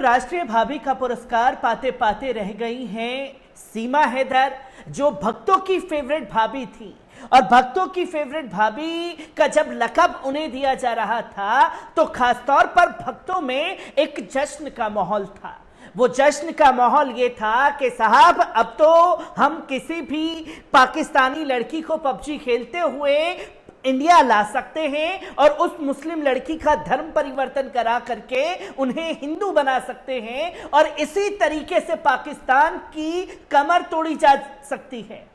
राष्ट्रीय भाभी का पुरस्कार पाते पाते रह गई हैं सीमा हैदर, जो भक्तों की फेवरेट भाभी थी। और भक्तों की फेवरेट भाभी का जब लक़ब उन्हें दिया जा रहा था तो खासतौर पर भक्तों में एक जश्न का माहौल था। वो जश्न का माहौल ये था कि साहब अब तो हम किसी भी पाकिस्तानी लड़की को पबजी खेलते हुए इंडिया ला सकते हैं और उस मुस्लिम लड़की का धर्म परिवर्तन करा करके उन्हें हिंदू बना सकते हैं और इसी तरीके से पाकिस्तान की कमर तोड़ी जा सकती है।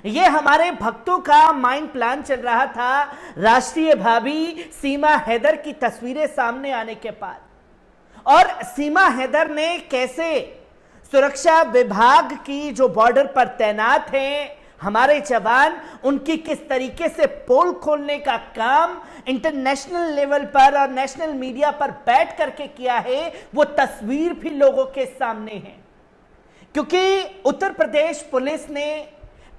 ये हमारे भक्तों का माइंड प्लान चल रहा था राष्ट्रीय भाभी सीमा हैदर की तस्वीरें सामने आने के बाद। और सीमा हैदर ने कैसे सुरक्षा विभाग की जो बॉर्डर पर तैनात हैं हमारे जवान, उनकी किस तरीके से पोल खोलने का काम इंटरनेशनल लेवल पर और नेशनल मीडिया पर बैठ करके किया है, वो तस्वीर भी लोगों के सामने है। क्योंकि उत्तर प्रदेश पुलिस ने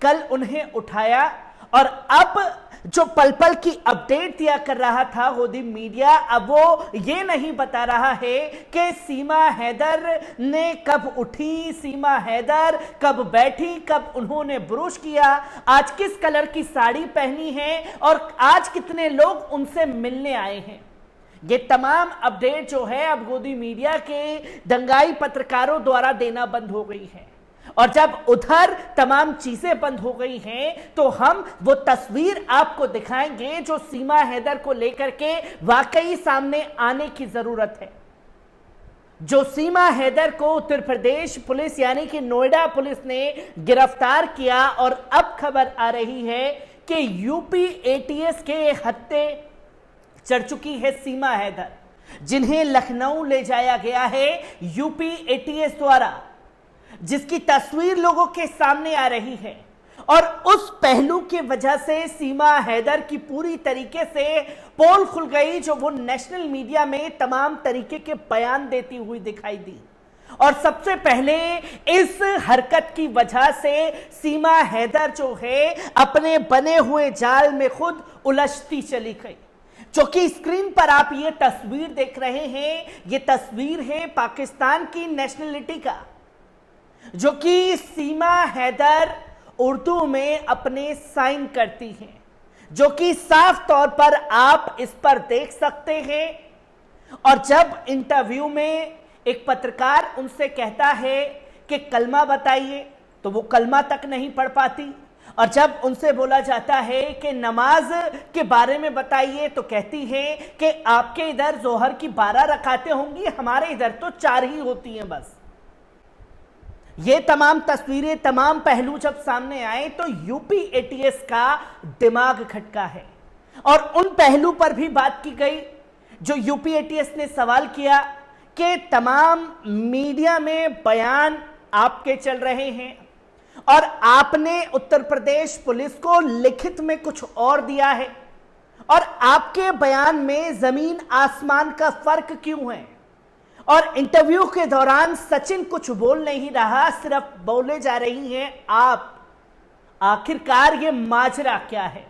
कल उन्हें उठाया और अब जो पल पल की अपडेट दिया कर रहा था गोदी मीडिया, अब वो ये नहीं बता रहा है कि सीमा हैदर ने कब उठी, सीमा हैदर कब बैठी, कब उन्होंने ब्रुश किया, आज किस कलर की साड़ी पहनी है और आज कितने लोग उनसे मिलने आए हैं। ये तमाम अपडेट जो है अब गोदी मीडिया के दंगाई पत्रकारों द्वारा देना बंद हो गई है। और जब उधर तमाम चीजें बंद हो गई हैं तो हम वो तस्वीर आपको दिखाएंगे जो सीमा हैदर को लेकर के वाकई सामने आने की जरूरत है। जो सीमा हैदर को उत्तर प्रदेश पुलिस यानी कि नोएडा पुलिस ने गिरफ्तार किया और अब खबर आ रही है कि यूपी एटीएस के हत्थे चढ़ चुकी है सीमा हैदर, जिन्हें लखनऊ ले जाया गया है यूपी एटीएस द्वारा, जिसकी तस्वीर लोगों के सामने आ रही है। और उस पहलू की वजह से सीमा हैदर की पूरी तरीके से पोल खुल गई, जो वो नेशनल मीडिया में तमाम तरीके के बयान देती हुई दिखाई दी। और सबसे पहले इस हरकत की वजह से सीमा हैदर जो है अपने बने हुए जाल में खुद उलझती चली गई। जो कि स्क्रीन पर आप ये तस्वीर देख रहे हैं, ये तस्वीर है पाकिस्तान की नेशनलिटी का, जो कि सीमा हैदर उर्दू में अपने साइन करती हैं, जो कि साफ तौर पर आप इस पर देख सकते हैं। और जब इंटरव्यू में एक पत्रकार उनसे कहता है कि कलमा बताइए, तो वो कलमा तक नहीं पढ़ पाती। और जब उनसे बोला जाता है कि नमाज के बारे में बताइए, तो कहती है कि आपके इधर जोहर की 12 रकातें होंगी, हमारे इधर तो 4 ही होती हैं बस। ये तमाम तस्वीरें, तमाम पहलू जब सामने आए तो यूपी एटीएस का दिमाग खटका है। और उन पहलू पर भी बात की गई जो यूपी एटीएस ने सवाल किया कि तमाम मीडिया में बयान आपके चल रहे हैं और आपने उत्तर प्रदेश पुलिस को लिखित में कुछ और दिया है, और आपके बयान में जमीन आसमान का फर्क क्यों है। और इंटरव्यू के दौरान सचिन कुछ बोल नहीं रहा, सिर्फ बोले जा रही हैं आप। आखिरकार ये माजरा क्या है,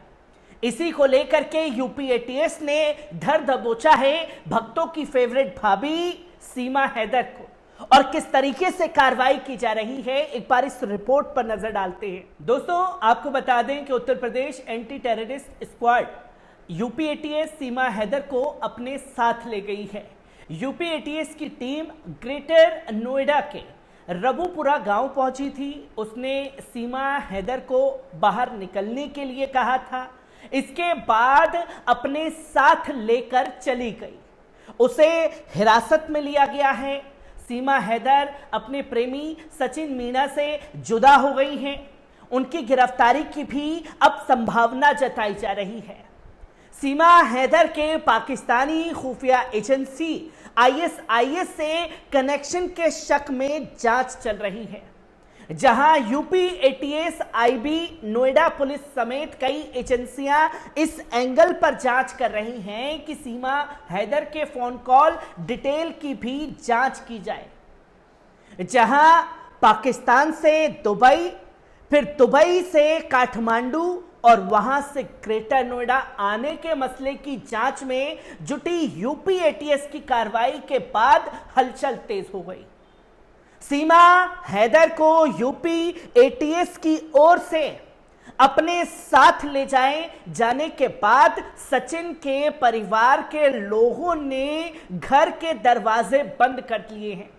इसी को लेकर के यूपी एटीएस ने धर दबोचा है भक्तों की फेवरेट भाभी सीमा हैदर को, और किस तरीके से कार्रवाई की जा रही है एक बार इस रिपोर्ट पर नजर डालते हैं। दोस्तों, आपको बता दें कि Uttar Pradesh anti terrorist squad UP ATS Seema Haider को अपने साथ ले गई है। यूपी एटीएस की टीम ग्रेटर नोएडा के रबुपुरा गांव पहुंची थी। उसने सीमा हैदर को बाहर निकलने के लिए कहा था, इसके बाद अपने साथ लेकर चली गई। उसे हिरासत में लिया गया है। सीमा हैदर अपने प्रेमी सचिन मीणा से जुदा हो गई हैं। उनकी गिरफ्तारी की भी अब संभावना जताई जा रही है। सीमा हैदर के पाकिस्तानी खुफिया एजेंसी आईएसआईएस से कनेक्शन के शक में जांच चल रही है, जहां UP ATS, IB, Noida police समेत कई एजेंसियां इस एंगल पर जांच कर रही हैं कि सीमा हैदर के फोन कॉल डिटेल की भी जांच की जाए। जहां पाकिस्तान से दुबई, फिर दुबई से काठमांडू, और वहां से ग्रेटर नोएडा आने के मसले की जांच में जुटी यूपी एटीएस की कार्रवाई के बाद हलचल तेज हो गई। सीमा हैदर को यूपी एटीएस की ओर से अपने साथ ले जाने के बाद सचिन के परिवार के लोगों ने घर के दरवाजे बंद कर लिए हैं।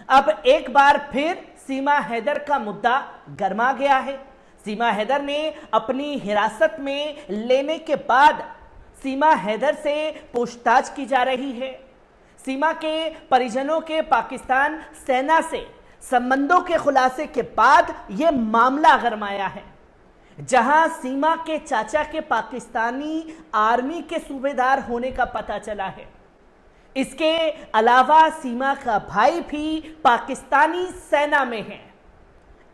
अब एक बार फिर सीमा हैदर का मुद्दा गरमा गया है। सीमा हैदर ने अपनी हिरासत में लेने के बाद सीमा हैदर से पूछताछ की जा रही है। सीमा के परिजनों के पाकिस्तान सेना से संबंधों के खुलासे के बाद यह मामला गरमाया है, जहां सीमा के चाचा के पाकिस्तानी आर्मी के सूबेदार होने का पता चला है। इसके अलावा सीमा का भाई भी पाकिस्तानी सेना में है।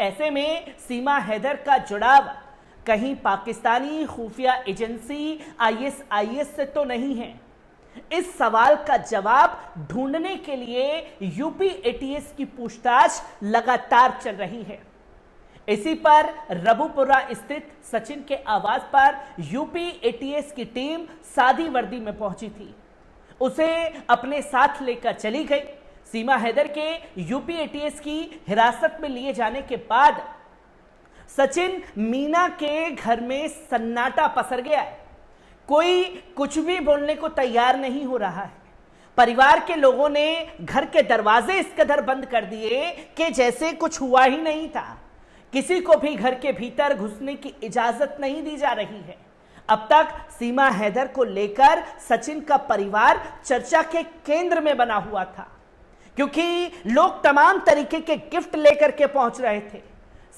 ऐसे में सीमा हैदर का जुड़ाव कहीं पाकिस्तानी खुफिया एजेंसी आईएसआईएस से तो नहीं है। इस सवाल का जवाब ढूंढने के लिए यूपी एटीएस की पूछताछ लगातार चल रही है। इसी पर रबुपुरा स्थित सचिन के आवास पर यूपी एटीएस की टीम सादी वर्दी में पहुंची थी। उसे अपने साथ लेकर चली गई। सीमा हैदर के यूपी एटीएस की हिरासत में लिए जाने के बाद सचिन मीना के घर में सन्नाटा पसर गया है। कोई कुछ भी बोलने को तैयार नहीं हो रहा है। परिवार के लोगों ने घर के दरवाजे इस कदर बंद कर दिए कि जैसे कुछ हुआ ही नहीं था। किसी को भी घर के भीतर घुसने की इजाजत नहीं दी जा रही है। अब तक सीमा हैदर को लेकर सचिन का परिवार चर्चा के केंद्र में बना हुआ था, क्योंकि लोग तमाम तरीके के गिफ्ट लेकर के पहुंच रहे थे।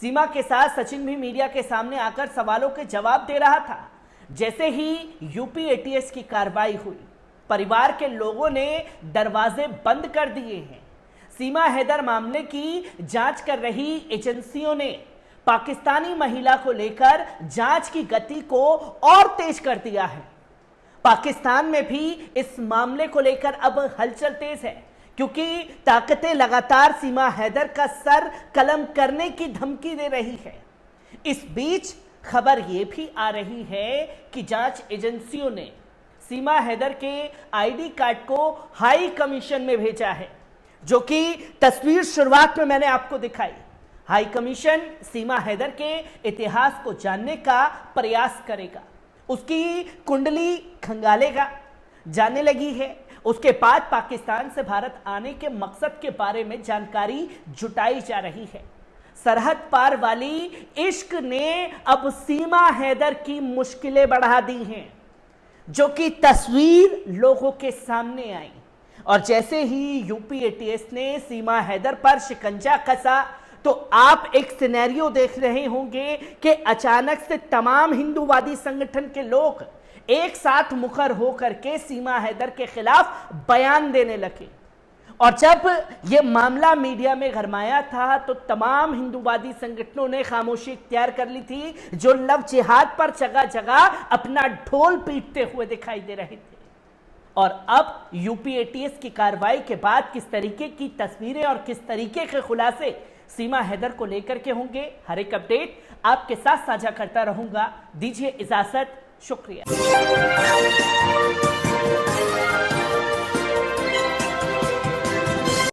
सीमा के साथ सचिन भी मीडिया के सामने आकर सवालों के जवाब दे रहा था। जैसे ही यूपी एटीएस की कार्रवाई हुई, परिवार के लोगों ने दरवाजे बंद कर दिए हैं। सीमा हैदर मामले की जांच कर रही एजेंसियों ने पाकिस्तानी महिला को लेकर जांच की गति को और तेज कर दिया है। पाकिस्तान में भी इस मामले को लेकर अब हलचल तेज है, क्योंकि ताकतें लगातार सीमा हैदर का सर कलम करने की धमकी दे रही है। इस बीच खबर यह भी आ रही है कि जांच एजेंसियों ने सीमा हैदर के आईडी कार्ड को हाई कमीशन में भेजा है, जो कि तस्वीर शुरुआत में मैंने आपको दिखाई। हाई कमीशन सीमा हैदर के इतिहास को जानने का प्रयास करेगा, उसकी कुंडली खंगालेगा। जानने लगी है उसके बाद पाकिस्तान से भारत आने के मकसद के बारे में जानकारी जुटाई जा रही है। सरहद पार वाली इश्क ने अब सीमा हैदर की मुश्किलें बढ़ा दी हैं, जो कि तस्वीर लोगों के सामने आई। और जैसे ही यूपी एटीएस ने सीमा हैदर पर शिकंजा कसा, तो आप एक सिनेरियो देख रहे होंगे कि अचानक से तमाम हिंदूवादी संगठन के लोग एक साथ मुखर होकर के सीमा हैदर के खिलाफ बयान देने लगे। और जब यह मामला मीडिया में गरमाया था, तो तमाम हिंदूवादी संगठनों ने खामोशी इख्तियार कर ली थी, जो लव जिहाद पर जगह जगह अपना ढोल पीटते हुए दिखाई दे रहे थे। और अब यूपी एटीएस की कार्रवाई के बाद किस तरीके की तस्वीरें और किस तरीके के खुलासे सीमा हैदर को लेकर के होंगे, हर एक अपडेट आपके साथ साझा करता रहूंगा। दीजिए इजाजत, शुक्रिया।